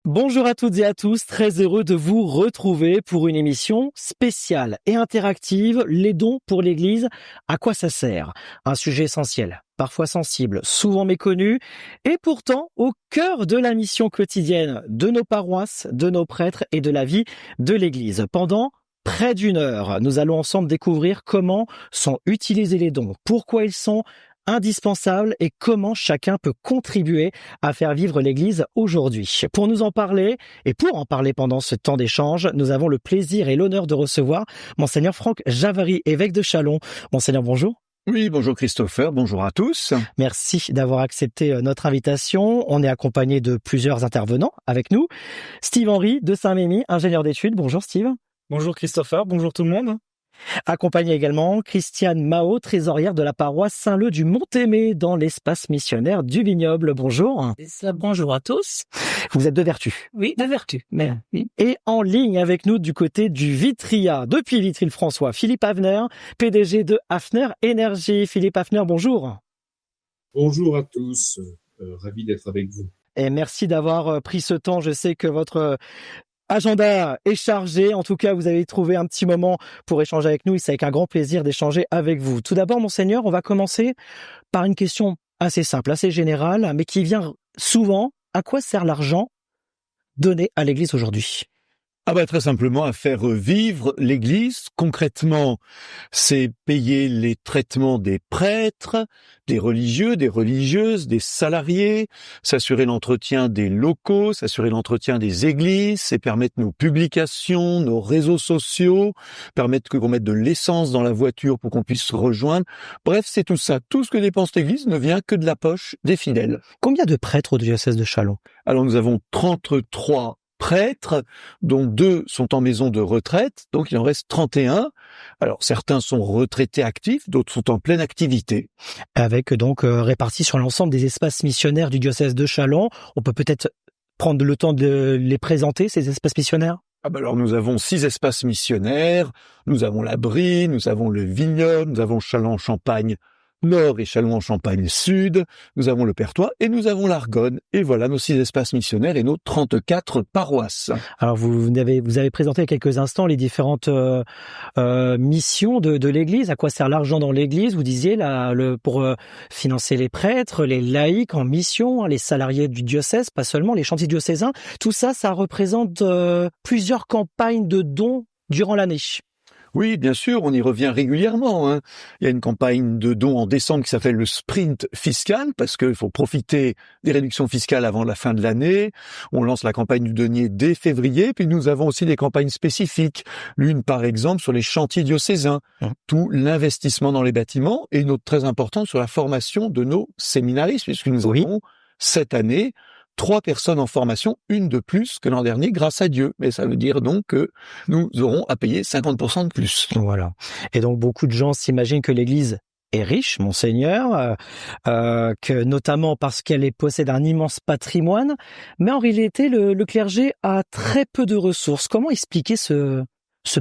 Bonjour à toutes et à tous, très heureux de vous retrouver pour une émission spéciale et interactive, les dons pour l'Église, à quoi ça sert? Un sujet essentiel, parfois sensible, souvent méconnu, et pourtant au cœur de la mission quotidienne de nos paroisses, de nos prêtres et de la vie de l'Église. Pendant près d'une heure, nous allons ensemble découvrir comment sont utilisés les dons, pourquoi ils sont indispensables et comment chacun peut contribuer à faire vivre l'Église aujourd'hui. Pour nous en parler et pour en parler pendant ce temps d'échange, nous avons le plaisir et l'honneur de recevoir Monseigneur Franck Javary, évêque de Châlons. Monseigneur, bonjour. Oui, bonjour Christopher, bonjour à tous. Merci d'avoir accepté notre invitation. On est accompagné de plusieurs intervenants avec nous. Steve Henry de Saint-Mémy, ingénieur d'études. Bonjour Steve. Bonjour Christopher, bonjour tout le monde. Accompagné également Christiane Mao, trésorière de la paroisse Saint-Leu du Mont-Aimé dans l'espace missionnaire du Vignoble. Bonjour. Bonjour à tous. Vous êtes de Vertu. Oui, de Vertu. Merci. Et en ligne avec nous du côté du Vitria, depuis Vitry-le-François, Philippe Hafner, PDG de Hafner Énergie. Philippe Hafner, bonjour. Bonjour à tous, ravi d'être avec vous. Et merci d'avoir pris ce temps. Je sais que votre agenda est chargé. En tout cas, vous avez trouvé un petit moment pour échanger avec nous. Et c'est avec un grand plaisir d'échanger avec vous. Tout d'abord, Monseigneur, on va commencer par une question assez simple, assez générale, mais qui vient souvent. À quoi sert l'argent donné à l'Église aujourd'hui ? Très simplement à faire vivre l'Église. Concrètement, c'est payer les traitements des prêtres, des religieux, des religieuses, des salariés, s'assurer l'entretien des locaux, s'assurer l'entretien des églises, c'est permettre nos publications, nos réseaux sociaux, permettre qu'on mette de l'essence dans la voiture pour qu'on puisse se rejoindre. Bref, c'est tout ça. Tout ce que dépense l'Église ne vient que de la poche des fidèles. Combien de prêtres au diocèse de Châlons ? Alors nous avons 33 prêtres, dont 2 sont en maison de retraite, donc il en reste 31. Alors certains sont retraités actifs, d'autres sont en pleine activité. Avec donc répartis sur l'ensemble des espaces missionnaires du diocèse de Châlons. On peut peut-être prendre le temps de les présenter, ces espaces missionnaires ? Alors nous avons 6 espaces missionnaires, nous avons la Brie, nous avons le Vignoble, nous avons Châlons-en-Champagne Nord et Châlons-en-Champagne Sud, nous avons le Perthois et nous avons l'Argonne. Et voilà nos 6 espaces missionnaires et nos 34 paroisses. Alors vous avez présenté il y a quelques instants les différentes missions de l'Église. À quoi sert l'argent dans l'Église ? Vous disiez pour financer les prêtres, les laïcs en mission, les salariés du diocèse, pas seulement les chantiers diocésains. Tout ça, ça représente plusieurs campagnes de dons durant l'année. Oui, bien sûr, on y revient régulièrement. Il y a une campagne de dons en décembre qui s'appelle le sprint fiscal, parce qu'il faut profiter des réductions fiscales avant la fin de l'année. On lance la campagne du denier dès février, puis nous avons aussi des campagnes spécifiques. L'une, par exemple, sur les chantiers diocésains, tout l'investissement dans les bâtiments, et une autre très importante sur la formation de nos séminaristes, puisque nous avons cette année 3 personnes en formation, une de plus que l'an dernier, grâce à Dieu. Mais ça veut dire donc que nous aurons à payer 50% de plus. Voilà. Et donc beaucoup de gens s'imaginent que l'Église est riche, Monseigneur, que notamment parce qu'elle possède un immense patrimoine, mais en réalité le clergé a très peu de ressources. Comment expliquer ce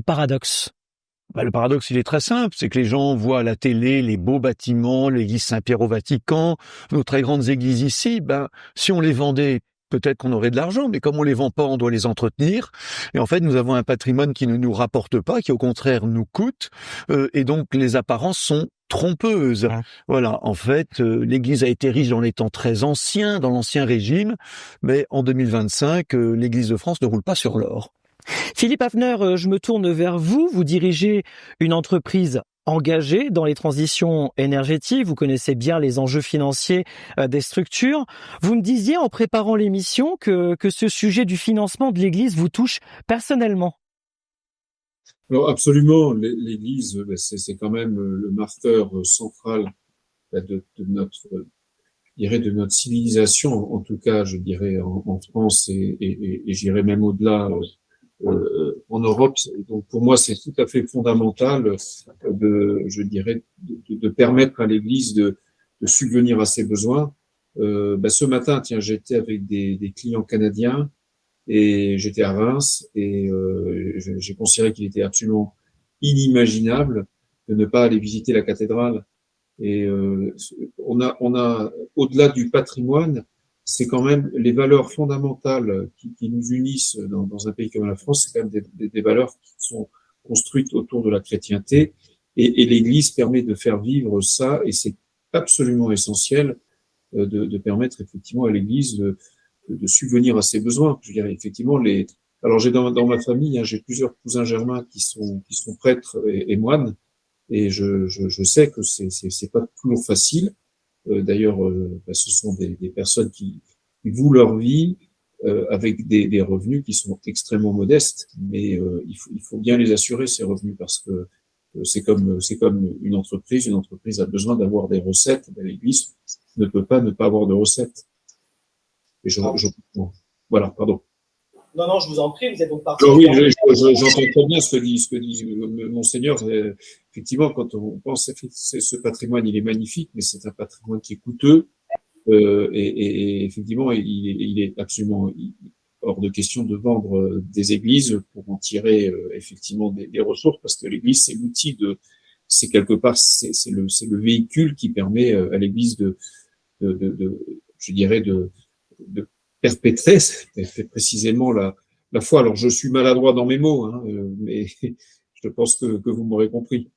paradoxe ? Le paradoxe, il est très simple, c'est que les gens voient à la télé les beaux bâtiments, l'église Saint-Pierre au Vatican, nos très grandes églises ici, si on les vendait, peut-être qu'on aurait de l'argent, mais comme on les vend pas, on doit les entretenir. Et en fait, nous avons un patrimoine qui ne nous rapporte pas, qui au contraire nous coûte, et donc les apparences sont trompeuses. Voilà, en fait, l'Église a été riche dans les temps très anciens, dans l'Ancien Régime, mais en 2025, l'Église de France ne roule pas sur l'or. Philippe Hafner, je me tourne vers vous. Vous dirigez une entreprise engagée dans les transitions énergétiques. Vous connaissez bien les enjeux financiers des structures. Vous me disiez en préparant l'émission que ce sujet du financement de l'Église vous touche personnellement. Alors absolument, l'Église, c'est quand même le marqueur central de notre, de notre civilisation, en tout cas, je dirais en France et j'irais même au-delà. En Europe, donc pour moi c'est tout à fait fondamental de permettre à l'Église de subvenir à ses besoins. Ce matin, j'étais avec des clients canadiens et j'étais à Reims et j'ai considéré qu'il était absolument inimaginable de ne pas aller visiter la cathédrale. Et on a au-delà du patrimoine, c'est quand même les valeurs fondamentales qui nous unissent dans un pays comme la France, c'est quand même des valeurs qui sont construites autour de la chrétienté, et l'Église permet de faire vivre ça, et c'est absolument essentiel de permettre effectivement à l'Église de subvenir à ses besoins. Je dirais effectivement alors j'ai dans ma famille, hein, j'ai plusieurs cousins germains qui sont prêtres et moines, et je sais que c'est pas toujours facile. D'ailleurs, ce sont des personnes qui vouent leur vie avec des revenus qui sont extrêmement modestes, mais il faut bien les assurer, ces revenus, parce que c'est comme une entreprise. Une entreprise a besoin d'avoir des recettes. L'Église ne peut pas ne pas avoir de recettes. Et voilà, pardon. Non, je vous en prie, vous êtes donc parti. Oui, j'entends très bien ce que dit Monseigneur. Effectivement, quand on pense, ce patrimoine, il est magnifique, mais c'est un patrimoine qui est coûteux. Et effectivement, il est absolument hors de question de vendre des églises pour en tirer effectivement des ressources, parce que l'église, c'est l'outil c'est quelque part, c'est le véhicule qui permet à l'église je dirais de perpétrer précisément la foi. Alors, je suis maladroit dans mes mots, hein, mais je pense que vous m'aurez compris.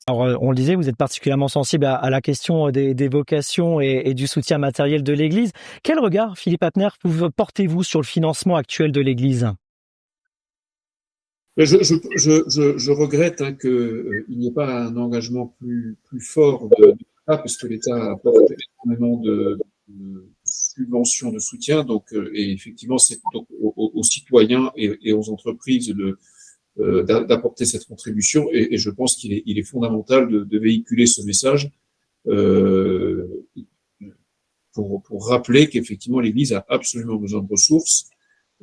Alors, on le disait, vous êtes particulièrement sensible à la question des vocations et du soutien matériel de l'Église. Quel regard, Philippe Hapner, portez-vous sur le financement actuel de l'Église ? Je regrette qu'il n'y ait pas un engagement plus fort de l'État, parce que l'État apporte énormément de subventions, de soutien, et effectivement, c'est donc aux citoyens et aux entreprises d'apporter cette contribution, et je pense qu'il est fondamental de véhiculer ce message pour rappeler qu'effectivement l'Église a absolument besoin de ressources,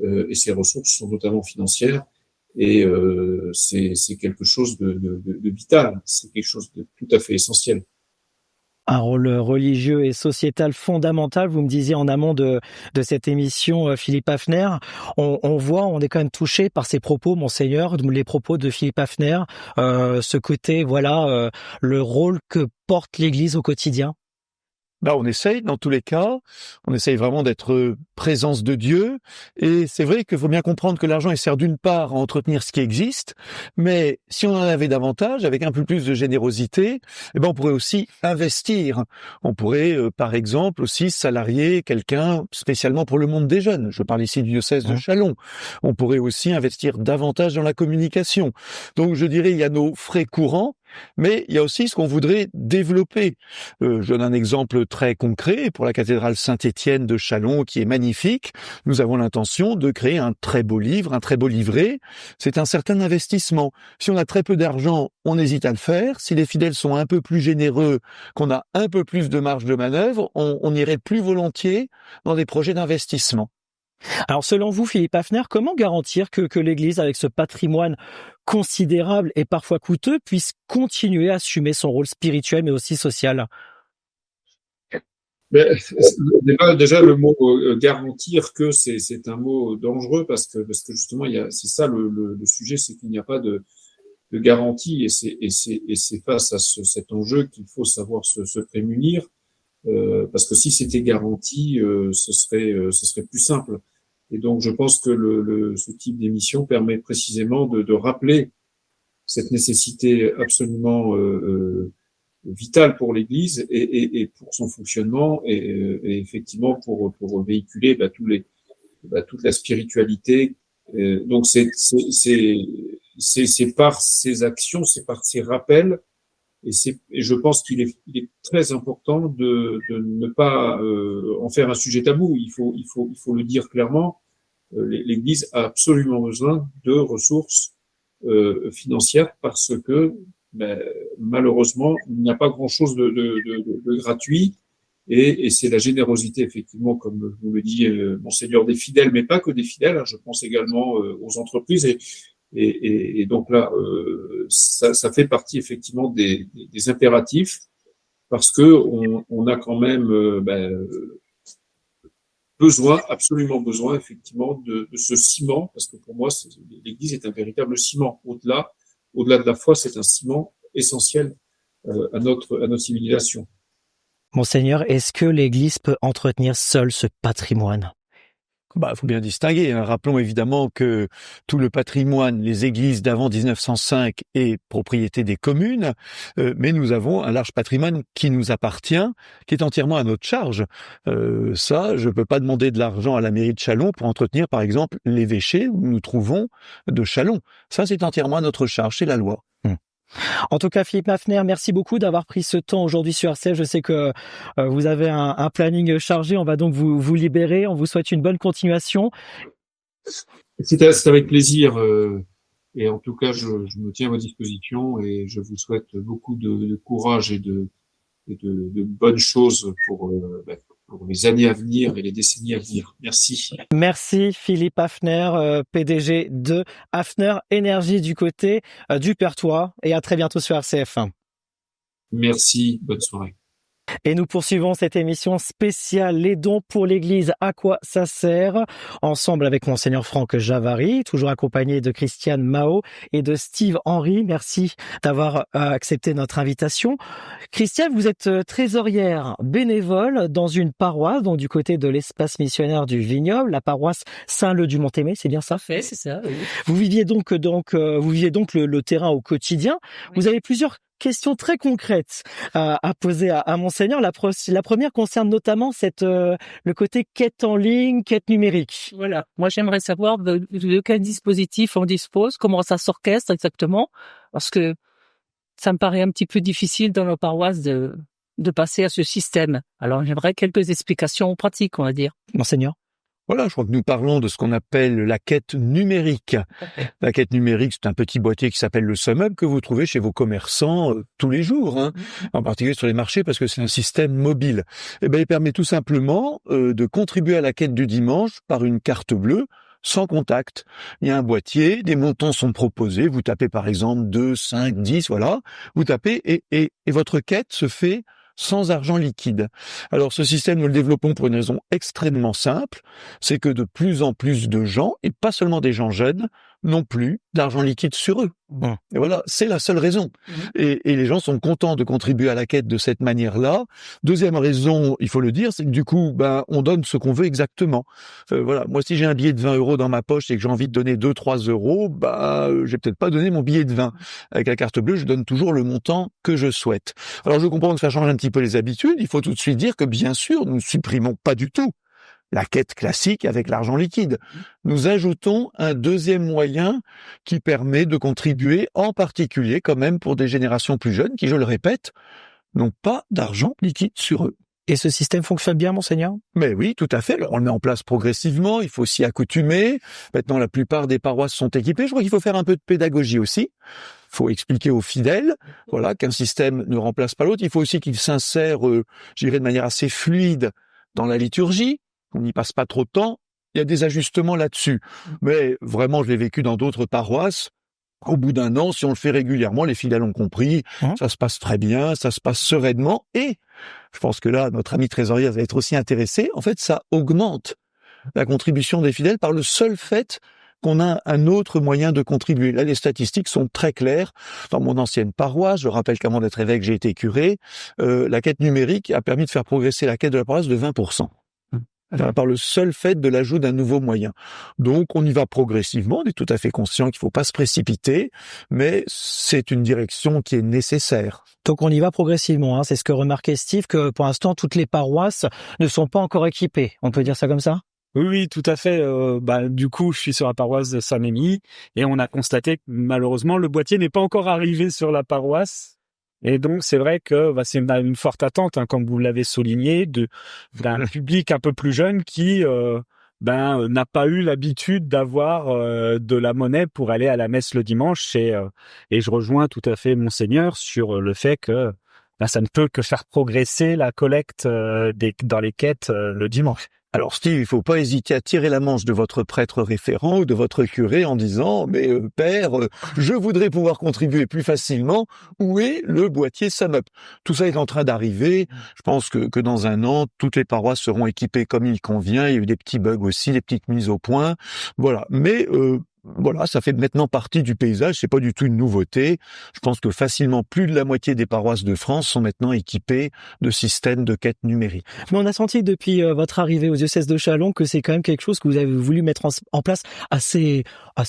et ces ressources sont notamment financières, et c'est quelque chose de vital, c'est quelque chose de tout à fait essentiel. Un rôle religieux et sociétal fondamental, vous me disiez en amont de cette émission, Philippe Hapner. On est quand même touché par ces propos, Monseigneur, les propos de Philippe Hapner, ce côté, le rôle que porte l'Église au quotidien. On essaye, dans tous les cas, on essaye vraiment d'être présence de Dieu, et c'est vrai qu'il faut bien comprendre que l'argent il sert d'une part à entretenir ce qui existe, mais si on en avait davantage, avec un peu plus de générosité, on pourrait aussi investir. On pourrait, par exemple, aussi salarier quelqu'un spécialement pour le monde des jeunes. Je parle ici du diocèse de Châlons. On pourrait aussi investir davantage dans la communication. Donc, je dirais, il y a nos frais courants, mais il y a aussi ce qu'on voudrait développer. Je donne un exemple très concret pour la cathédrale Saint-Étienne de Châlons, qui est magnifique. Nous avons l'intention de créer un très beau livre, un très beau livret. C'est un certain investissement. Si on a très peu d'argent, on hésite à le faire. Si les fidèles sont un peu plus généreux, qu'on a un peu plus de marge de manœuvre, on irait plus volontiers dans des projets d'investissement. Alors, selon vous, Philippe Hapner, comment garantir que l'Église, avec ce patrimoine considérable et parfois coûteux, puisse continuer à assumer son rôle spirituel, mais aussi social ? Déjà, le mot garantir que c'est un mot dangereux, parce que justement, c'est ça le sujet, c'est qu'il n'y a pas de garantie, et c'est face à cet enjeu qu'il faut savoir se prémunir. Parce que si c'était garanti, ce serait plus simple. Et donc, je pense que ce type d'émission permet précisément de rappeler cette nécessité absolument vitale pour l'Église et pour son fonctionnement, et effectivement pour véhiculer toute la spiritualité. Donc, c'est par ces actions, c'est par ces rappels. Et je pense qu'il est très important de ne pas en faire un sujet tabou. Il faut le dire clairement. L'Église a absolument besoin de ressources financières, parce que malheureusement il n'y a pas grand-chose de gratuit, et c'est la générosité, effectivement, comme vous le dit Monseigneur, des fidèles, mais pas que des fidèles. Je pense également aux entreprises, et donc là, ça fait partie effectivement des impératifs, parce que on a quand même absolument besoin effectivement de ce ciment, parce que pour moi, l'Église est un véritable ciment. Au-delà de la foi, c'est un ciment essentiel à notre civilisation. Monseigneur, est-ce que l'Église peut entretenir seule ce patrimoine? Faut bien distinguer, hein. Rappelons évidemment que tout le patrimoine, les églises d'avant 1905 est propriété des communes, mais nous avons un large patrimoine qui nous appartient, qui est entièrement à notre charge. Ça, je peux pas demander de l'argent à la mairie de Châlons pour entretenir, par exemple, l'évêché où nous trouvons de Châlons. Ça, c'est entièrement à notre charge, c'est la loi. En tout cas, Philippe Maffner, merci beaucoup d'avoir pris ce temps aujourd'hui sur RCF. Je sais que vous avez un planning chargé. On va donc vous libérer. On vous souhaite une bonne continuation. C'est avec plaisir. Et en tout cas, je me tiens à votre disposition et je vous souhaite beaucoup de courage et de bonnes choses pour les années à venir et les décennies à venir. Merci. Merci Philippe Haffner, PDG de Haffner Énergie du côté du Perthois. Et à très bientôt sur RCF. Merci. Bonne soirée. Et nous poursuivons cette émission spéciale Les dons pour l'Église, à quoi ça sert? Ensemble avec Monseigneur Franck Javary, toujours accompagné de Christiane Mao et de Steve Henry. Merci d'avoir accepté notre invitation. Christiane, vous êtes trésorière bénévole dans une paroisse, donc du côté de l'espace missionnaire du Vignoble, la paroisse Saint-Leu du Mont-Aimé, c'est bien ça? Oui, c'est ça. Oui. Vous viviez donc le terrain au quotidien. Oui. Vous avez plusieurs questions très concrètes à poser à Monseigneur. La première concerne notamment le côté quête en ligne, quête numérique. Voilà. Moi, j'aimerais savoir de quel dispositif on dispose, comment ça s'orchestre exactement, parce que ça me paraît un petit peu difficile dans nos paroisses de passer à ce système. Alors, j'aimerais quelques explications pratiques, on va dire. Monseigneur. Voilà, je crois que nous parlons de ce qu'on appelle la quête numérique. La quête numérique, c'est un petit boîtier qui s'appelle le SumUp que vous trouvez chez vos commerçants tous les jours, hein, en particulier sur les marchés parce que c'est un système mobile. Eh ben, il permet tout simplement de contribuer à la quête du dimanche par une carte bleue sans contact. Il y a un boîtier, des montants sont proposés, vous tapez par exemple 2, 5, 10, voilà, vous tapez et votre quête se fait sans argent liquide. Alors ce système, nous le développons pour une raison extrêmement simple, c'est que de plus en plus de gens, et pas seulement des gens jeunes, n'ont plus d'argent liquide sur eux. Et voilà, c'est la seule raison. Et les gens sont contents de contribuer à la quête de cette manière-là. Deuxième raison, il faut le dire, c'est que du coup, on donne ce qu'on veut exactement. Voilà, moi si j'ai un billet de 20 € dans ma poche et que j'ai envie de donner 2-3 €, je vais peut-être pas donner mon billet de 20. Avec la carte bleue, je donne toujours le montant que je souhaite. Alors je comprends que ça change un petit peu les habitudes. Il faut tout de suite dire que bien sûr, nous ne supprimons pas du tout la quête classique avec l'argent liquide. Nous ajoutons un deuxième moyen qui permet de contribuer, en particulier quand même pour des générations plus jeunes qui, je le répète, n'ont pas d'argent liquide sur eux. Et ce système fonctionne bien, Monseigneur? Mais oui, tout à fait. Alors, on le met en place progressivement, il faut s'y accoutumer. Maintenant, la plupart des paroisses sont équipées. Je crois qu'il faut faire un peu de pédagogie aussi. Il faut expliquer aux fidèles, voilà, qu'un système ne remplace pas l'autre. Il faut aussi qu'il s'insère, je dirais, de manière assez fluide dans la liturgie. On n'y passe pas trop de temps, il y a des ajustements là-dessus. Mais vraiment, je l'ai vécu dans d'autres paroisses. Au bout d'un an, si on le fait régulièrement, les fidèles ont compris, ça se passe très bien, ça se passe sereinement. Et je pense que là, notre ami trésorier va être aussi intéressé. En fait, ça augmente la contribution des fidèles par le seul fait qu'on a un autre moyen de contribuer. Là, les statistiques sont très claires. Dans mon ancienne paroisse, je rappelle qu'avant d'être évêque, j'ai été curé, la quête numérique a permis de faire progresser la quête de la paroisse de 20%. Par le seul fait de l'ajout d'un nouveau moyen. Donc, on y va progressivement, on est tout à fait conscient qu'il ne faut pas se précipiter, mais c'est une direction qui est nécessaire. Donc, on y va progressivement, hein. C'est ce que remarquait Steve, que pour l'instant, toutes les paroisses ne sont pas encore équipées. On peut dire ça comme ça? Oui, tout à fait. Du coup, je suis sur la paroisse de Saint-Mémy et on a constaté que malheureusement, le boîtier n'est pas encore arrivé sur la paroisse. Et donc, c'est vrai que c'est une forte attente, hein, comme vous l'avez souligné, d'un public un peu plus jeune qui n'a pas eu l'habitude d'avoir de la monnaie pour aller à la messe le dimanche. Et je rejoins tout à fait Monseigneur sur le fait que ça ne peut que faire progresser la collecte dans les quêtes le dimanche. Alors Steve, il faut pas hésiter à tirer la manche de votre prêtre référent ou de votre curé en disant « Mais père, je voudrais pouvoir contribuer plus facilement. Où est le boîtier SumUp ?» Tout ça est en train d'arriver. Je pense que dans un an, toutes les paroisses seront équipées comme il convient. Il y a eu des petits bugs aussi, des petites mises au point. Voilà. Mais voilà, ça fait maintenant partie du paysage, c'est pas du tout une nouveauté. Je pense que facilement plus de la moitié des paroisses de France sont maintenant équipées de systèmes de quête numérique. Mais on a senti depuis votre arrivée au diocèse de Châlons que c'est quand même quelque chose que vous avez voulu mettre en place assez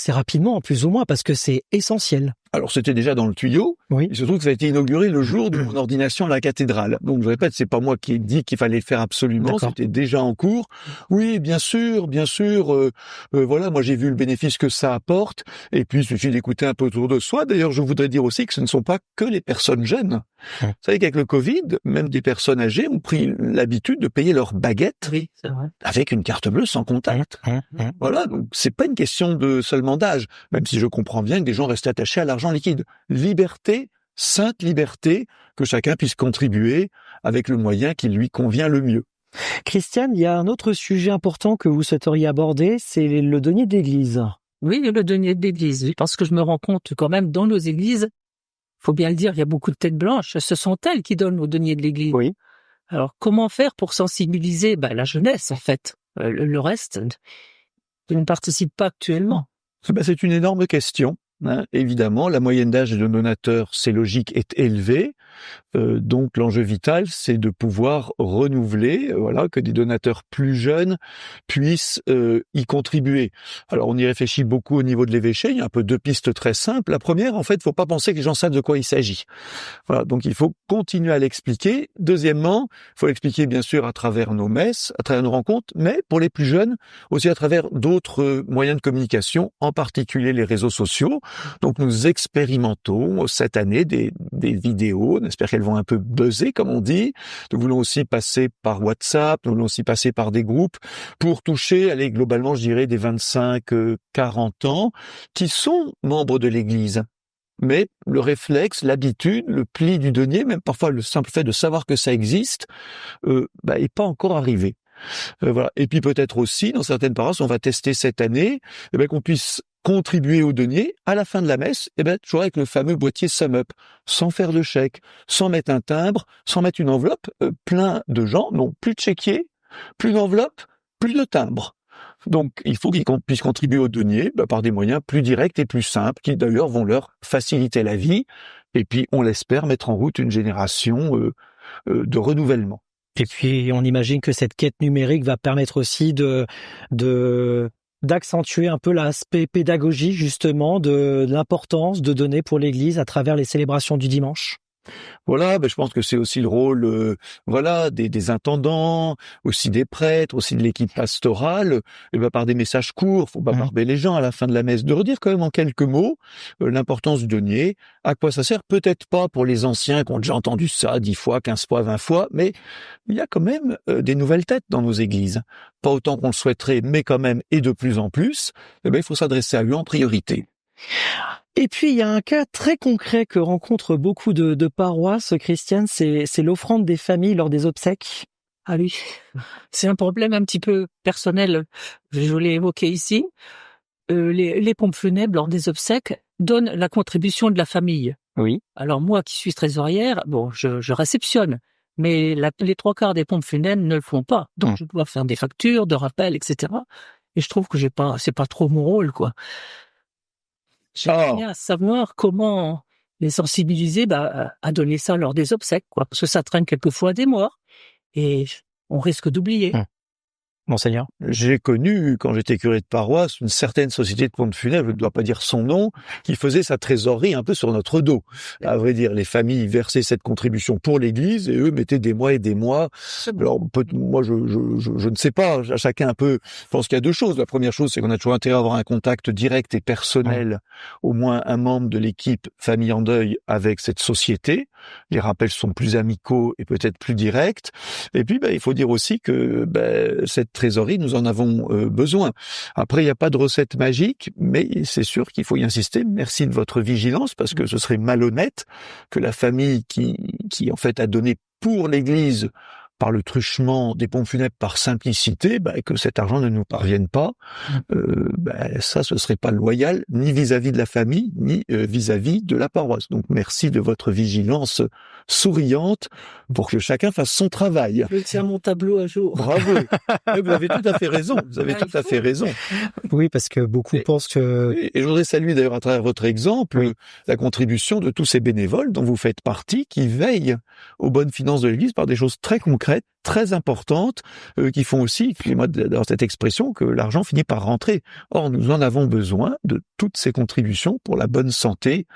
rapidement, plus ou moins, parce que c'est essentiel. Alors c'était déjà dans le tuyau. Oui. Il se trouve que ça a été inauguré le jour de mon ordination à la cathédrale. Donc je répète, c'est pas moi qui ai dit qu'il fallait le faire absolument. D'accord. C'était déjà en cours. Oui, bien sûr. Voilà, moi j'ai vu le bénéfice que ça apporte. Et puis il suffit d'écouter un peu autour de soi. D'ailleurs, je voudrais dire aussi que ce ne sont pas que les personnes jeunes. Vous savez qu'avec le Covid, même des personnes âgées ont pris l'habitude de payer leur baguette Oui, c'est vrai. avec une carte bleue sans contact. Voilà, donc c'est pas une question de seulement d'âge, même si je comprends bien que des gens restent attachés à l'argent liquide. Liberté, sainte liberté, que chacun puisse contribuer avec le moyen qui lui convient le mieux. Christiane, il y a un autre sujet important que vous souhaiteriez aborder, c'est le denier d'église. Oui, le denier d'église, oui, parce que je me rends compte quand même dans nos églises, faut bien le dire, il y a beaucoup de têtes blanches, ce sont elles qui donnent au denier de l'église. Oui. Alors, comment faire pour sensibiliser la jeunesse, en fait? Le reste, je ne participe pas actuellement. C'est une énorme question. Évidemment, la moyenne d'âge de donateurs, c'est logique, est élevée. Donc l'enjeu vital, c'est de pouvoir renouveler, que des donateurs plus jeunes puissent y contribuer. Alors on y réfléchit beaucoup au niveau de l'évêché. Il y a un peu deux pistes très simples. La première, en fait, il faut pas penser que les gens savent de quoi il s'agit. Voilà, donc il faut continuer à l'expliquer. Deuxièmement, il faut l'expliquer bien sûr à travers nos messes, à travers nos rencontres, mais pour les plus jeunes aussi à travers d'autres moyens de communication, en particulier les réseaux sociaux. Donc nous expérimentons cette année des vidéos. On espère qu'elles vont un peu buzzer, comme on dit. Nous voulons aussi passer par WhatsApp, nous voulons aussi passer par des groupes pour toucher, globalement, je dirais, des 25-40 ans qui sont membres de l'Église. Mais le réflexe, l'habitude, le pli du denier, même parfois le simple fait de savoir que ça existe, est pas encore arrivé. Voilà. Et puis peut-être aussi, dans certaines paroisses, on va tester cette année, qu'on puisse contribuer au denier à la fin de la messe, toujours avec le fameux boîtier Sum Up, sans faire de chèque, sans mettre un timbre, sans mettre une enveloppe. Plein de gens n'ont plus de chéquier, plus d'enveloppe, plus de timbre. Donc, il faut qu'ils puissent contribuer au denier par des moyens plus directs et plus simples, qui d'ailleurs vont leur faciliter la vie, et puis, on l'espère, mettre en route une génération de renouvellement. Et puis, on imagine que cette quête numérique va permettre aussi d'accentuer un peu l'aspect pédagogique, justement, de l'importance de donner pour l'Église à travers les célébrations du dimanche. Voilà, je pense que c'est aussi le rôle, des intendants, aussi des prêtres, aussi de l'équipe pastorale, par des messages courts, faut pas barber les gens à la fin de la messe, de redire quand même en quelques mots l'importance du denier, à quoi ça sert, peut-être pas pour les anciens qui ont déjà entendu ça 10 fois, 15 fois, 20 fois, mais il y a quand même des nouvelles têtes dans nos églises. Pas autant qu'on le souhaiterait, mais quand même, et de plus en plus, il faut s'adresser à eux en priorité. Et puis, il y a un cas très concret que rencontrent beaucoup de paroisses, Christiane, c'est l'offrande des familles lors des obsèques. Ah oui, c'est un problème un petit peu personnel, je l'ai évoqué ici. Les pompes funèbres lors des obsèques donnent la contribution de la famille. Oui. Alors moi qui suis trésorière, je réceptionne, mais les 3/4 des pompes funèbres ne le font pas. Donc je dois faire des factures, de rappels, etc. Et je trouve que c'est pas trop mon rôle, quoi. J'aimerais bien savoir comment les sensibiliser à donner ça lors des obsèques, quoi. Parce que ça traîne quelquefois des mois et on risque d'oublier. Monseigneur. J'ai connu, quand j'étais curé de paroisse, une certaine société de pompes funèbres, je ne dois pas dire son nom, qui faisait sa trésorerie un peu sur notre dos. À vrai dire, les familles versaient cette contribution pour l'Église et eux mettaient des mois et des mois. Alors, moi, je ne sais pas, chacun un peu, je pense qu'il y a deux choses. La première chose, c'est qu'on a toujours intérêt à avoir un contact direct et personnel, au moins un membre de l'équipe famille en deuil avec cette société. Les rappels sont plus amicaux et peut-être plus directs. Et puis, il faut dire aussi que cette trésorerie, nous en avons besoin. Après, il n'y a pas de recette magique, mais c'est sûr qu'il faut y insister. Merci de votre vigilance, parce que ce serait malhonnête que la famille qui en fait a donné pour l'Église par le truchement des pompes funèbres par simplicité, que cet argent ne nous parvienne pas, ça ce serait pas loyal ni vis-à-vis de la famille ni vis-à-vis de la paroisse. Donc merci de votre vigilance souriante pour que chacun fasse son travail. Je tiens mon tableau à jour. Bravo. Vous avez tout à fait raison. Vous avez tout à fait raison. Oui, parce que beaucoup pensent que... Et je voudrais saluer d'ailleurs à travers votre exemple la contribution de tous ces bénévoles dont vous faites partie, qui veillent aux bonnes finances de l'Église par des choses très concrètes, très importantes, qui font aussi, excusez-moi dans cette expression, que l'argent finit par rentrer. Or, nous en avons besoin de toutes ces contributions pour la bonne santé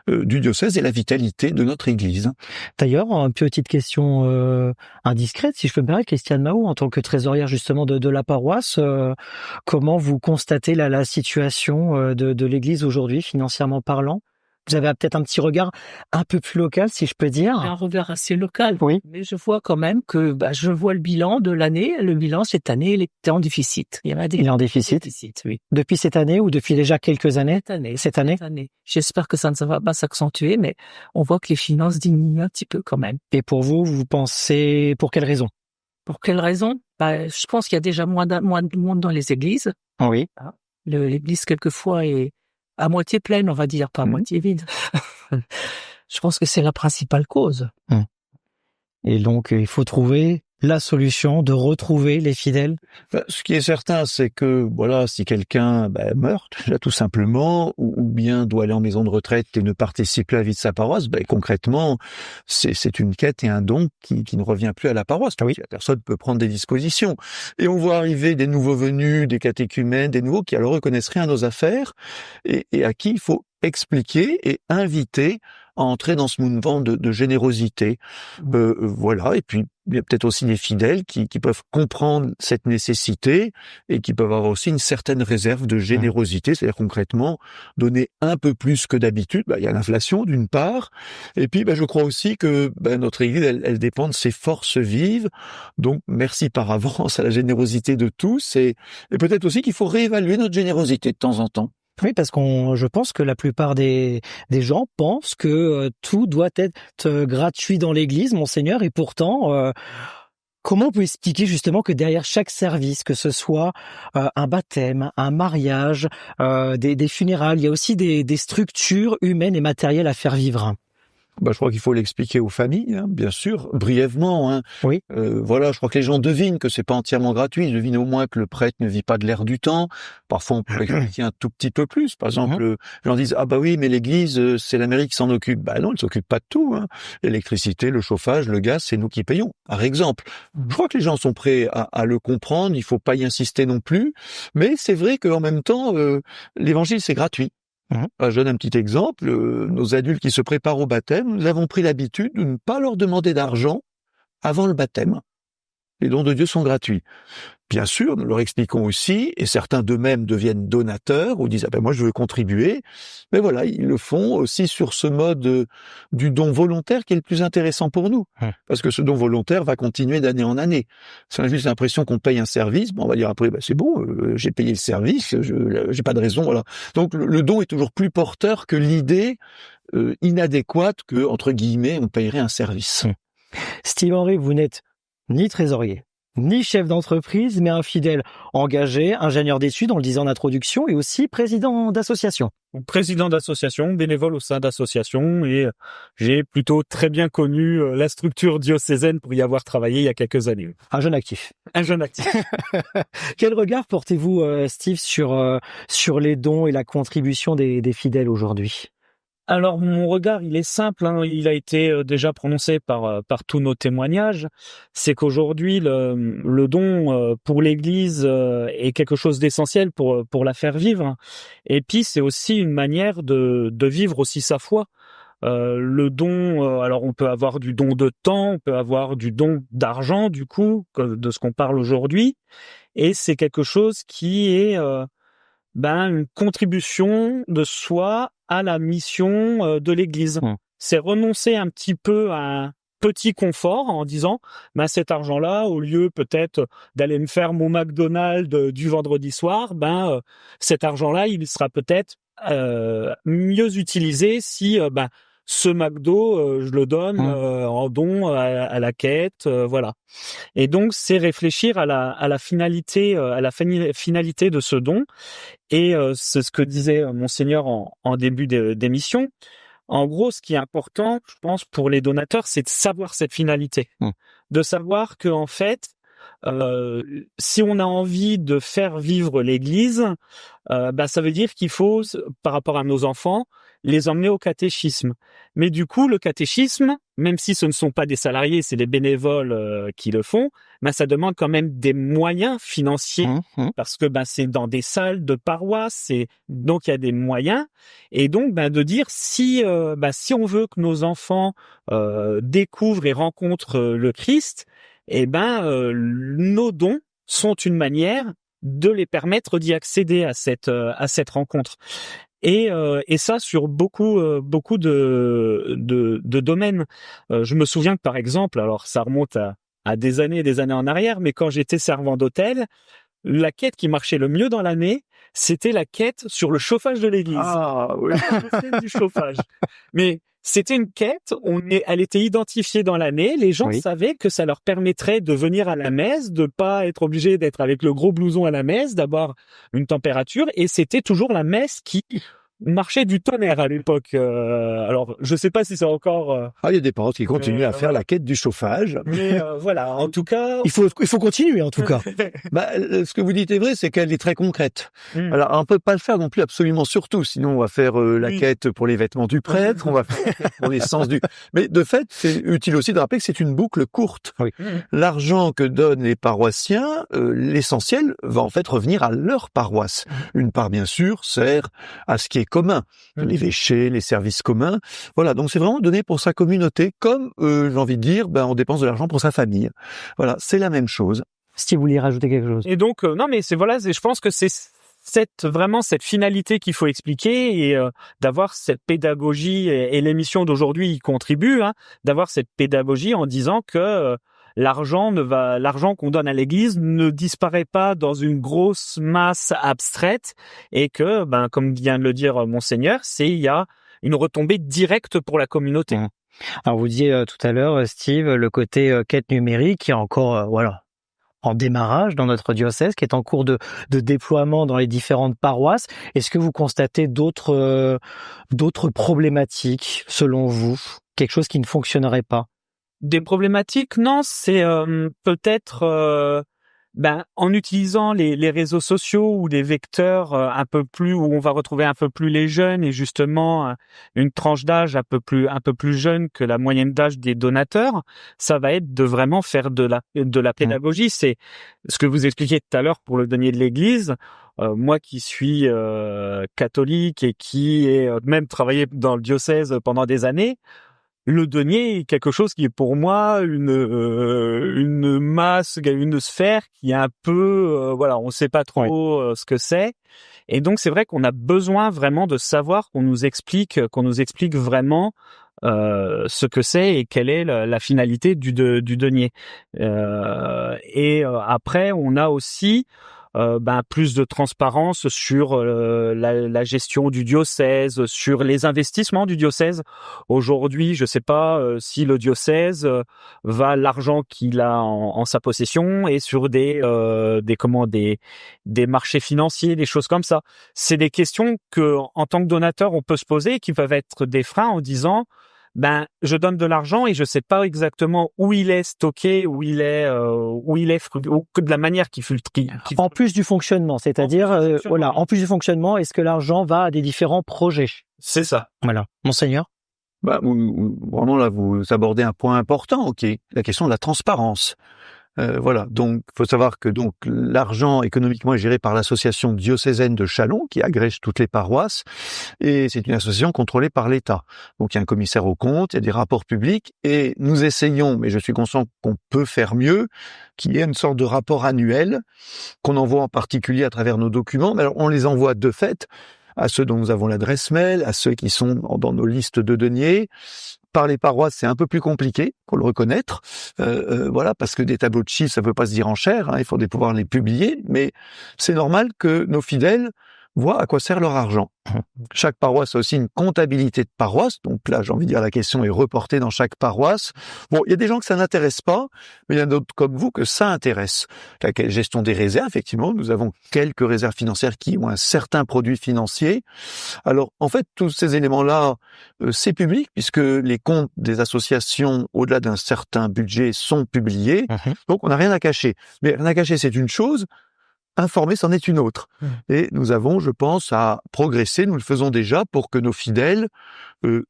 du diocèse et la vitalité de notre Église. D'ailleurs, une petite question indiscrète, si je peux me permettre, Christiane Mahou, en tant que trésorière justement de la paroisse, comment vous constatez la situation de l'Église aujourd'hui, financièrement parlant? Vous avez peut-être un petit regard un peu plus local, si je peux dire. Un regard assez local. Oui. Mais je vois quand même que, je vois le bilan de l'année. Le bilan, cette année, il était en déficit. Il est en déficit? Oui. Depuis cette année ou depuis déjà quelques années? Cette année. J'espère que ça ne va pas s'accentuer, mais on voit que les finances diminuent un petit peu quand même. Et pour vous pensez, pour quelle raison? Pour quelle raison? Je pense qu'il y a déjà moins de monde dans les églises. Oui. L'église, quelquefois, est à moitié pleine, on va dire, pas à moitié vide. Je pense que c'est la principale cause. Et donc, il faut trouver la solution de retrouver les fidèles. Ce qui est certain, c'est que voilà, si quelqu'un meurt, déjà tout simplement, ou bien doit aller en maison de retraite et ne participe plus à la vie de sa paroisse, concrètement, c'est une quête et un don qui ne revient plus à la paroisse. Oui. La personne peut prendre des dispositions. Et on voit arriver des nouveaux venus, des catéchumènes, des nouveaux qui alors reconnaissent rien à nos affaires et à qui il faut expliquer et inviter à entrer dans ce mouvement de générosité. Voilà. Et puis, il y a peut-être aussi des fidèles qui peuvent comprendre cette nécessité et qui peuvent avoir aussi une certaine réserve de générosité, c'est-à-dire concrètement donner un peu plus que d'habitude. Il y a l'inflation d'une part, et puis je crois aussi que notre Église, elle dépend de ses forces vives. Donc merci par avance à la générosité de tous, et peut-être aussi qu'il faut réévaluer notre générosité de temps en temps. Oui, parce je pense que la plupart des gens pensent que tout doit être gratuit dans l'Église, Monseigneur, et pourtant, comment on peut expliquer justement que derrière chaque service, que ce soit un baptême, un mariage, des funérailles, il y a aussi des structures humaines et matérielles à faire vivre? Je crois qu'il faut l'expliquer aux familles, bien sûr, brièvement. Oui. Voilà, je crois que les gens devinent que c'est pas entièrement gratuit. Ils devinent au moins que le prêtre ne vit pas de l'air du temps. Parfois, on peut expliquer un tout petit peu plus. Par exemple, les gens disent oui, mais l'Église, c'est la mairie qui s'en occupe. Non, elle s'occupe pas de tout. L'électricité, le chauffage, le gaz, c'est nous qui payons. Par exemple, je crois que les gens sont prêts à le comprendre. Il faut pas y insister non plus. Mais c'est vrai qu'en même temps, l'Évangile, c'est gratuit. Je donne un petit exemple. Nos adultes qui se préparent au baptême, nous avons pris l'habitude de ne pas leur demander d'argent avant le baptême. Les dons de Dieu sont gratuits. Bien sûr, nous leur expliquons aussi, et certains d'eux-mêmes deviennent donateurs, ou disent moi je veux contribuer, mais voilà, ils le font aussi sur ce mode du don volontaire qui est le plus intéressant pour nous, parce que ce don volontaire va continuer d'année en année. Si on a juste l'impression qu'on paye un service, on va dire après c'est bon, j'ai payé le service, j'ai pas de raison, voilà. Donc le don est toujours plus porteur que l'idée inadéquate que, entre guillemets, on payerait un service. Steve Henry, vous n'êtes ni trésorier, ni chef d'entreprise, mais un fidèle engagé, ingénieur d'études, on le disait en introduction, et aussi président d'association. Président d'association, bénévole au sein d'association, et j'ai plutôt très bien connu la structure diocésaine pour y avoir travaillé il y a quelques années. Un jeune actif. Un jeune actif. Quel regard portez-vous, Steve, sur les dons et la contribution des fidèles aujourd'hui ? Alors mon regard, il est simple, il a été déjà prononcé par tous nos témoignages, c'est qu'aujourd'hui le don pour l'Église est quelque chose d'essentiel pour la faire vivre, et puis c'est aussi une manière de vivre aussi sa foi. Le don, alors on peut avoir du don de temps, on peut avoir du don d'argent, du coup, de ce qu'on parle aujourd'hui, et c'est quelque chose qui est une contribution de soi à la mission de l'Église. C'est renoncer un petit peu à un petit confort en disant cet argent-là, au lieu peut-être d'aller me faire mon McDonald's du vendredi soir, cet argent-là, il sera peut-être mieux utilisé si ce McDo, je le donne en don à la quête, voilà. Et donc c'est réfléchir à la finalité, finalité de ce don. Et c'est ce que disait Monseigneur en début d'émission. En gros, ce qui est important, je pense, pour les donateurs, c'est de savoir cette finalité, de savoir que en fait, si on a envie de faire vivre l'Église, ça veut dire qu'il faut, par rapport à nos enfants, les emmener au catéchisme. Mais du coup, le catéchisme, même si ce ne sont pas des salariés, c'est des bénévoles qui le font, ça demande quand même des moyens financiers parce que c'est dans des salles de paroisse, donc il y a des moyens. Et donc de dire si on veut que nos enfants découvrent et rencontrent le Christ, nos dons sont une manière de les permettre d'y accéder à cette rencontre. Et ça sur beaucoup de domaines. Je me souviens que par exemple, alors ça remonte à des années et des années en arrière, mais quand j'étais servant d'hôtel, la quête qui marchait le mieux dans l'année, c'était la quête sur le chauffage de l'église. Ah oui. Du chauffage. Mais c'était une quête, elle était identifiée dans l'année, les gens savaient que ça leur permettrait de venir à la messe, de pas être obligé d'être avec le gros blouson à la messe, d'avoir une température, et c'était toujours la messe qui marchait du tonnerre à l'époque. Alors, je sais pas si c'est encore... il y a des paroisses qui continuent à faire la quête du chauffage. Mais voilà, en tout cas... Il faut continuer, en tout cas. Ce que vous dites est vrai, c'est qu'elle est très concrète. Alors, on peut pas le faire non plus absolument sur tout, sinon on va faire la quête pour les vêtements du prêtre, on va faire pour l'essence du... Mais de fait, c'est utile aussi de rappeler que c'est une boucle courte. L'argent que donnent les paroissiens, l'essentiel va en fait revenir à leur paroisse. Une part, bien sûr, sert à ce qui est commun, l'évêché, les services communs. Voilà, donc c'est vraiment donné pour sa communauté, comme, j'ai envie de dire, on dépense de l'argent pour sa famille. Voilà, c'est la même chose. Si vous vouliez rajouter quelque chose. Et donc, non, mais je pense que c'est vraiment cette finalité qu'il faut expliquer et d'avoir cette pédagogie, et l'émission d'aujourd'hui y contribue, d'avoir cette pédagogie en disant que l'argent qu'on donne à l'Église ne disparaît pas dans une grosse masse abstraite et que, comme vient de le dire Monseigneur, il y a une retombée directe pour la communauté. Alors vous disiez tout à l'heure, Steve, le côté quête numérique qui est encore en démarrage dans notre diocèse, qui est en cours de déploiement dans les différentes paroisses. Est-ce que vous constatez d'autres problématiques selon vous, quelque chose qui ne fonctionnerait pas? Des problématiques, non, c'est peut-être en utilisant les réseaux sociaux ou des vecteurs un peu plus, où on va retrouver un peu plus les jeunes et justement une tranche d'âge un peu plus jeune que la moyenne d'âge des donateurs, ça va être de vraiment faire de la pédagogie. C'est ce que vous expliquiez tout à l'heure pour le denier de l'Église. Moi qui suis catholique et qui ai même travaillé dans le diocèse pendant des années, le denier est quelque chose qui est pour moi une masse, une sphère qui est un peu, on sait pas trop ce que c'est. Et donc c'est vrai qu'on a besoin vraiment de savoir qu'on nous explique vraiment ce que c'est et quelle est la finalité du denier. Après, on a aussi plus de transparence sur la gestion du diocèse, sur les investissements du diocèse. Aujourd'hui, je sais pas si le diocèse va l'argent qu'il a en sa possession et sur des marchés financiers, des choses comme ça. C'est des questions que en tant que donateur on peut se poser et qui peuvent être des freins en disant je donne de l'argent et je sais pas exactement où il est stocké, où il est ou de la manière qu'il fut en plus du fonctionnement, c'est-à-dire en plus du fonctionnement, est-ce que l'argent va à des différents projets? C'est ça. Voilà. Monseigneur? Vraiment là, vous abordez un point important, la question de la transparence. Donc, faut savoir que l'argent économiquement est géré par l'association diocésaine de Châlons, qui agrège toutes les paroisses, et c'est une association contrôlée par l'État. Donc, il y a un commissaire aux comptes, il y a des rapports publics, et nous essayons, mais je suis conscient qu'on peut faire mieux, qu'il y ait une sorte de rapport annuel qu'on envoie en particulier à travers nos documents. Mais alors, on les envoie de fait à ceux dont nous avons l'adresse mail, à ceux qui sont dans nos listes de deniers. Par les paroisses, c'est un peu plus compliqué, faut le reconnaître. Parce que des tableaux de chiffres, ça peut pas se dire en chair, il faut pouvoir les publier, mais c'est normal que nos fidèles voient à quoi sert leur argent. Chaque paroisse a aussi une comptabilité de paroisse, donc là, j'ai envie de dire, la question est reportée dans chaque paroisse. Bon, il y a des gens que ça n'intéresse pas, mais il y en a d'autres comme vous que ça intéresse. La gestion des réserves, effectivement, nous avons quelques réserves financières qui ont un certain produit financier. Alors, en fait, tous ces éléments-là, c'est public, puisque les comptes des associations, au-delà d'un certain budget, sont publiés. Donc, on n'a rien à cacher. Mais rien à cacher, c'est une chose. Informer, c'en est une autre. Et nous avons, je pense, à progresser, nous le faisons déjà, pour que nos fidèles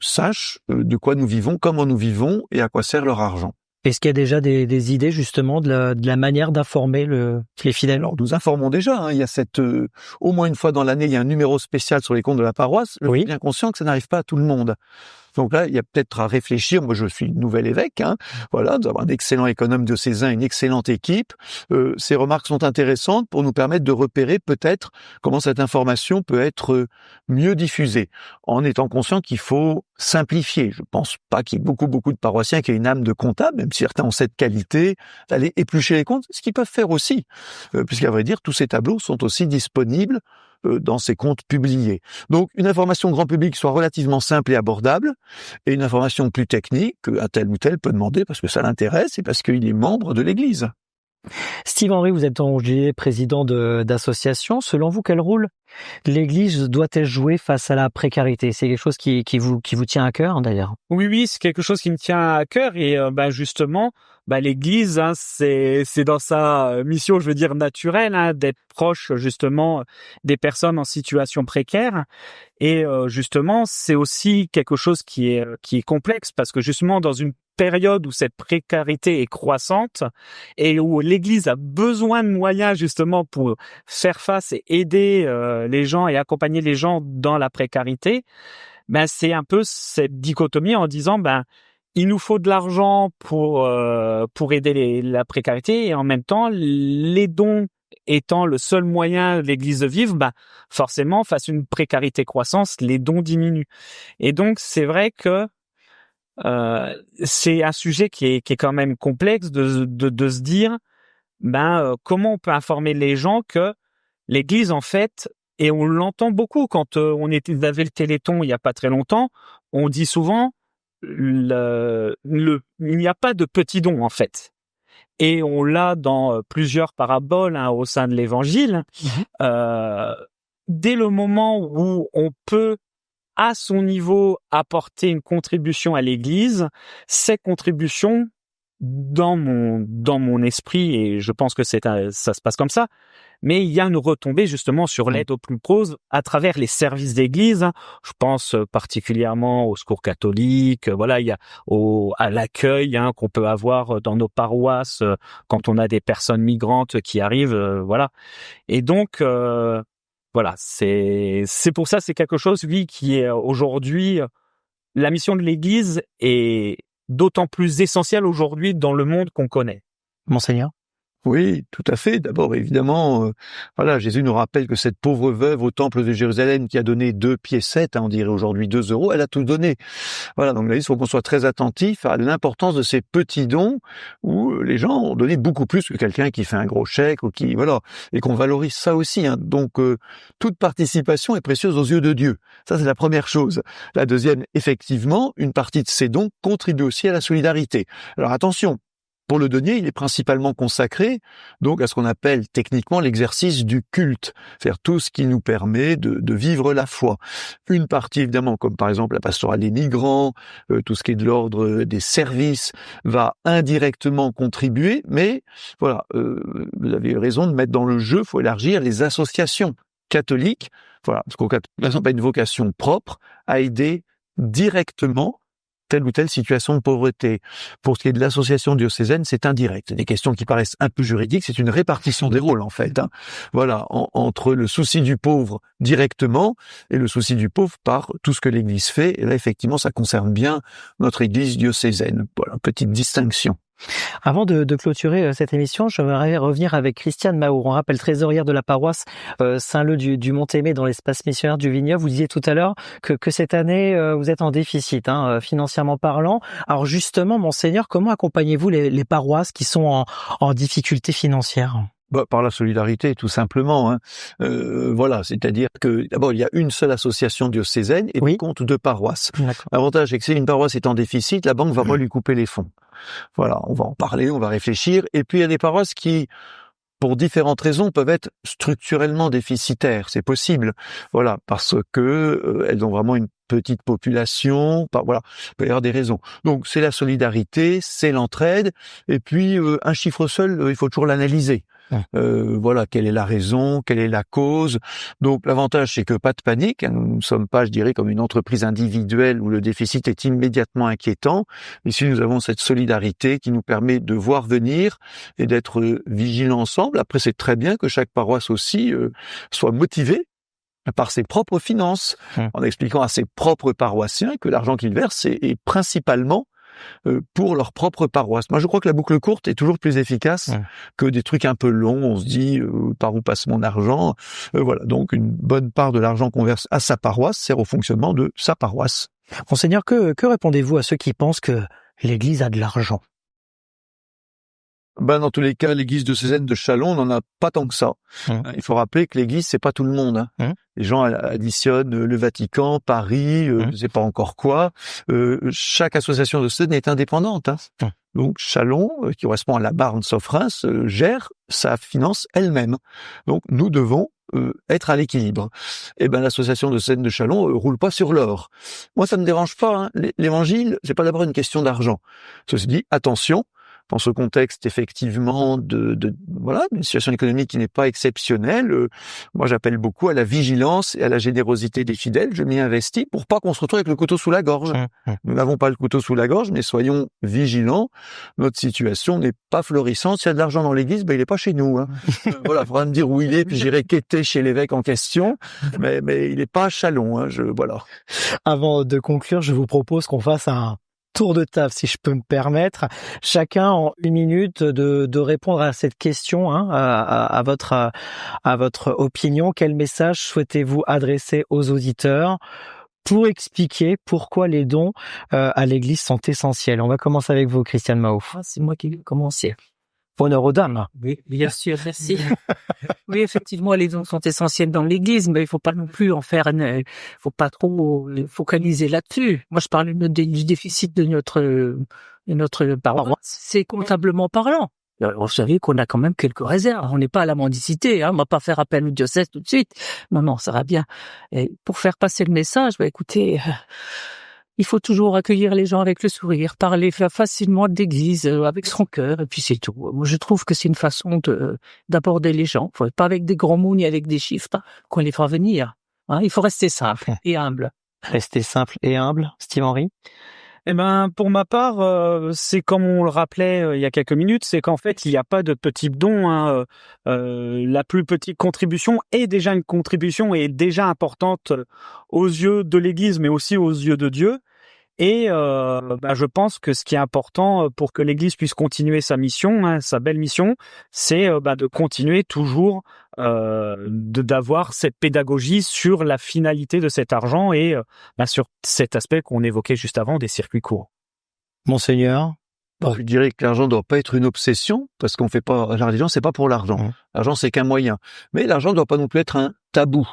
sachent de quoi nous vivons, comment nous vivons et à quoi sert leur argent. Est-ce qu'il y a déjà des idées justement de la manière d'informer les fidèles? Alors, nous informons déjà. Il y a au moins une fois dans l'année, il y a un numéro spécial sur les comptes de la paroisse. Je suis bien conscient que ça n'arrive pas à tout le monde. Donc là, il y a peut-être à réfléchir. Moi, je suis nouvel évêque. Voilà, nous avons un excellent économe diocésain, une excellente équipe. Ces remarques sont intéressantes pour nous permettre de repérer peut-être comment cette information peut être mieux diffusée, en étant conscient qu'il faut simplifier. Je pense pas qu'il y ait beaucoup de paroissiens qui aient une âme de comptable, même si certains ont cette qualité d'aller éplucher les comptes, ce qu'ils peuvent faire aussi, puisqu'à vrai dire, tous ces tableaux sont aussi disponibles dans ces comptes publiés. Donc, une information grand public soit relativement simple et abordable, et une information plus technique qu'un tel ou tel peut demander parce que ça l'intéresse et parce qu'il est membre de l'Église. Steve Henry, vous êtes président d'association. Selon vous, quel rôle l'Église doit-elle jouer face à la précarité? C'est quelque chose qui vous tient à cœur, d'ailleurs. Oui, c'est quelque chose qui me tient à cœur et justement, l'Église, c'est dans sa mission, je veux dire naturelle, d'être proche justement des personnes en situation précaire. Et justement, c'est aussi quelque chose qui est complexe parce que justement dans une période où cette précarité est croissante et où l'Église a besoin de moyens justement pour faire face et aider les gens et accompagner les gens dans la précarité, c'est un peu cette dichotomie en disant il nous faut de l'argent pour aider la précarité et en même temps les dons étant le seul moyen de l'Église de vivre, forcément face à une précarité croissante, les dons diminuent. Et donc c'est vrai que c'est un sujet qui est quand même complexe de se dire comment on peut informer les gens que l'Église en fait, et on l'entend beaucoup quand on avait le Téléthon il y a pas très longtemps, on dit souvent il n'y a pas de petits dons en fait. Et on l'a dans plusieurs paraboles au sein de l'Évangile. Dès le moment où on peut à son niveau apporter une contribution à l'Église, ces contributions dans mon esprit, et je pense que ça se passe comme ça, mais il y a une retombée justement sur l'aide aux plus pauvres à travers les services d'Église. Je pense particulièrement au secours catholique, il y a à l'accueil qu'on peut avoir dans nos paroisses quand on a des personnes migrantes qui arrivent, Et donc c'est pour ça, c'est quelque chose, qui est aujourd'hui, la mission de l'Église est d'autant plus essentielle aujourd'hui dans le monde qu'on connaît. Monseigneur? Oui, tout à fait. D'abord, évidemment, Jésus nous rappelle que cette pauvre veuve au temple de Jérusalem qui a donné 2 piécettes, on dirait aujourd'hui 2 €, elle a tout donné. Voilà, donc là, il faut qu'on soit très attentif à l'importance de ces petits dons où les gens ont donné beaucoup plus que quelqu'un qui fait un gros chèque ou et qu'on valorise ça aussi. Donc, toute participation est précieuse aux yeux de Dieu. Ça, c'est la première chose. La deuxième, effectivement, une partie de ces dons contribue aussi à la solidarité. Alors attention. Pour le denier, il est principalement consacré donc à ce qu'on appelle techniquement l'exercice du culte, c'est-à-dire tout ce qui nous permet de vivre la foi. Une partie évidemment, comme par exemple la pastorale des migrants, tout ce qui est de l'ordre des services, va indirectement contribuer, mais vous avez raison de mettre dans le jeu, faut élargir les associations catholiques, parce qu'on par exemple a une vocation propre à aider directement telle ou telle situation de pauvreté. Pour ce qui est de l'association diocésaine, c'est indirect. Des questions qui paraissent un peu juridiques, c'est une répartition des rôles en fait. Entre le souci du pauvre directement et le souci du pauvre par tout ce que l'Église fait. Et là, effectivement, ça concerne bien notre Église diocésaine. Voilà, petite distinction. Avant de clôturer cette émission, j'aimerais revenir avec Christiane Mahour. On rappelle trésorière de la paroisse Saint-Leu du Mont-Aimé dans l'espace missionnaire du Vignoble. Vous disiez tout à l'heure que cette année, vous êtes en déficit, financièrement parlant. Alors justement, Monseigneur, comment accompagnez-vous les paroisses qui sont en difficulté financière? Par la solidarité, tout simplement. Hein. Voilà, c'est-à-dire que d'abord il y a une seule association diocésaine et Oui. compte 2 paroisses. D'accord. L'avantage, c'est que si une paroisse est en déficit, la banque va pas lui couper les fonds. Voilà, on va en parler, on va réfléchir. Et puis il y a des paroisses qui, pour différentes raisons, peuvent être structurellement déficitaires. C'est possible. Voilà, parce que elles ont vraiment une petite population. Voilà, il peut y avoir des raisons. Donc c'est la solidarité, c'est l'entraide. Et puis un chiffre seul, il faut toujours l'analyser. Voilà, quelle est la raison, quelle est la cause. Donc l'avantage, c'est que pas de panique. Nous ne sommes pas, je dirais, comme une entreprise individuelle où le déficit est immédiatement inquiétant. Ici, nous avons cette solidarité qui nous permet de voir venir et d'être vigilants ensemble. Après, c'est très bien que chaque paroisse aussi soit motivée par ses propres finances, en expliquant à ses propres paroissiens que l'argent qu'ils versent est principalement pour leur propre paroisse. Moi, je crois que la boucle courte est toujours plus efficace que des trucs un peu longs. On se dit, par où passe mon argent? Voilà, donc une bonne part de l'argent qu'on verse à sa paroisse sert au fonctionnement de sa paroisse. Monseigneur, que répondez-vous à ceux qui pensent que l'Église a de l'argent? Dans tous les cas, l'église diocésaine de Châlons n'en a pas tant que ça. Il faut rappeler que l'église, c'est pas tout le monde. Hein. Les gens additionnent le Vatican, Paris, je sais pas encore quoi. Chaque association diocésaine est indépendante. Hein. Donc Châlons, qui correspond à la Marne-Sophrins, gère sa finance elle-même. Donc nous devons être à l'équilibre. Et l'association diocésaine de Châlons roule pas sur l'or. Moi, ça me dérange pas. Hein. L'évangile, c'est pas d'abord une question d'argent. Ceci dit, attention. Dans ce contexte effectivement d'une situation économique qui n'est pas exceptionnelle, moi j'appelle beaucoup à la vigilance et à la générosité des fidèles. Je m'y investis pour pas qu'on se retrouve avec le couteau sous la gorge. Nous n'avons pas le couteau sous la gorge, mais soyons vigilants. Notre situation n'est pas florissante. S'il y a de l'argent dans l'église, il est pas chez nous. Hein. Voilà, faudra me dire où il est, puis j'irai quêter chez l'évêque en question. Mais il est pas à Châlons. Hein, voilà. Avant de conclure, je vous propose qu'on fasse un tour de table, si je peux me permettre, chacun en 1 minute de répondre à cette question, hein, à votre opinion. Quel message souhaitez-vous adresser aux auditeurs pour expliquer pourquoi les dons à l'Église sont essentiels? On va commencer avec vous, Christiane Mahou. C'est moi qui vais commencer. Honneur aux dames. Oui, bien sûr, merci. Oui, effectivement, les dons sont essentiels dans l'Église, mais il faut pas non plus en faire faut pas trop focaliser là-dessus. Moi, je parle du déficit de notre paroisse. C'est comptablement parlant. Vous savez qu'on a quand même quelques réserves. On n'est pas à la mendicité, hein. On va pas faire appel au diocèse tout de suite. Non, ça va bien. Et pour faire passer le message, écoutez, il faut toujours accueillir les gens avec le sourire, parler facilement de l'Église avec son cœur, et puis c'est tout. Moi, je trouve que c'est une façon d'aborder les gens. Pas avec des grands mots ni avec des chiffres qu'on les fera venir. Hein, il faut rester simple et humble. Rester simple et humble, Steve Henry. Pour ma part, c'est comme on le rappelait il y a quelques minutes, c'est qu'en fait, il n'y a pas de petits dons. Hein. La plus petite contribution est déjà une contribution et est déjà importante aux yeux de l'Église, mais aussi aux yeux de Dieu. Et je pense que ce qui est important pour que l'Église puisse continuer sa mission, hein, sa belle mission, c'est de continuer toujours d'avoir cette pédagogie sur la finalité de cet argent et sur cet aspect qu'on évoquait juste avant des circuits courts. Monseigneur. Je dirais que l'argent ne doit pas être une obsession, parce qu'on fait pas, la religion, c'est pas pour l'argent. L'argent, c'est qu'un moyen. Mais l'argent ne doit pas non plus être un tabou.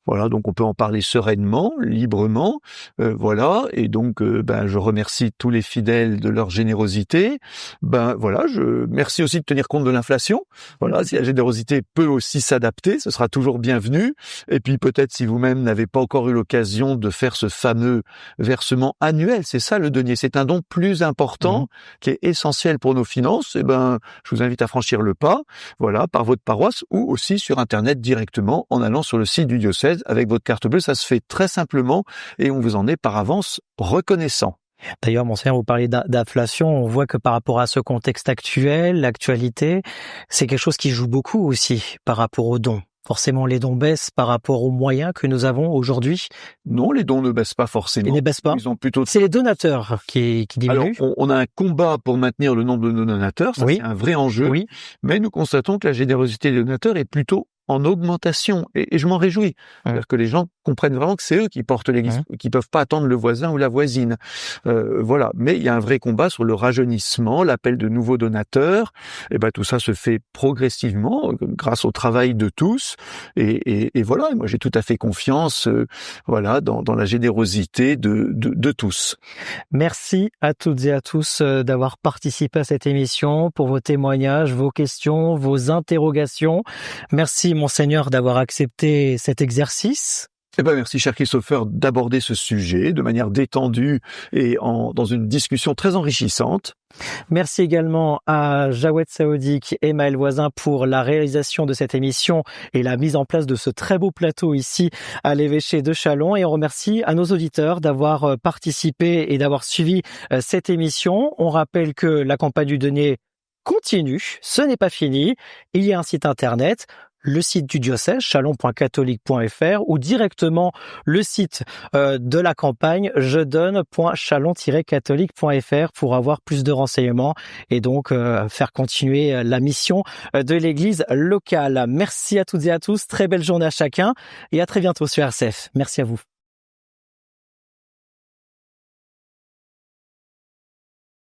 Voilà, donc on peut en parler sereinement, librement, voilà. Et donc, je remercie tous les fidèles de leur générosité. Je merci aussi de tenir compte de l'inflation. Voilà, si la générosité peut aussi s'adapter, ce sera toujours bienvenu. Et puis peut-être si vous-même n'avez pas encore eu l'occasion de faire ce fameux versement annuel, c'est ça le denier, c'est un don plus important qui est essentiel pour nos finances. Je vous invite à franchir le pas, voilà, par votre paroisse ou aussi sur Internet directement en allant sur le site du diocèse. Avec votre carte bleue, ça se fait très simplement et on vous en est par avance reconnaissant. D'ailleurs, Monseigneur, vous parlez d'inflation. On voit que par rapport à ce contexte actuel, l'actualité, c'est quelque chose qui joue beaucoup aussi par rapport aux dons. Forcément, les dons baissent par rapport aux moyens que nous avons aujourd'hui. Non, les dons ne baissent pas forcément. Ils ne baissent pas. Ils ont plutôt. C'est les donateurs qui diminuent. Alors, on a un combat pour maintenir le nombre de donateurs. Ça, c'est un vrai enjeu. Oui. Mais nous constatons que la générosité des donateurs est plutôt en augmentation et je m'en réjouis. C'est-à-dire que les gens comprennent vraiment que c'est eux qui portent l'église, qui peuvent pas attendre le voisin ou la voisine. Voilà. Mais il y a un vrai combat sur le rajeunissement, l'appel de nouveaux donateurs. Et ben tout ça se fait progressivement grâce au travail de tous. Et voilà. Et moi j'ai tout à fait confiance, voilà, dans la générosité de tous. Merci à toutes et à tous d'avoir participé à cette émission, pour vos témoignages, vos questions, vos interrogations. Merci Monseigneur d'avoir accepté cet exercice. Eh ben merci, cher Christopher, d'aborder ce sujet de manière détendue et dans une discussion très enrichissante. Merci également à Jawed Saoudik et Maël Voisin pour la réalisation de cette émission et la mise en place de ce très beau plateau ici à l'évêché de Châlons. Et on remercie à nos auditeurs d'avoir participé et d'avoir suivi cette émission. On rappelle que la campagne du denier continue, ce n'est pas fini. Il y a un site internet, le site du diocèse, chalon.catholique.fr, ou directement le site de la campagne, jedonne.chalon-catholique.fr, pour avoir plus de renseignements et donc faire continuer la mission de l'église locale. Merci à toutes et à tous, très belle journée à chacun et à très bientôt sur RCF. Merci à vous.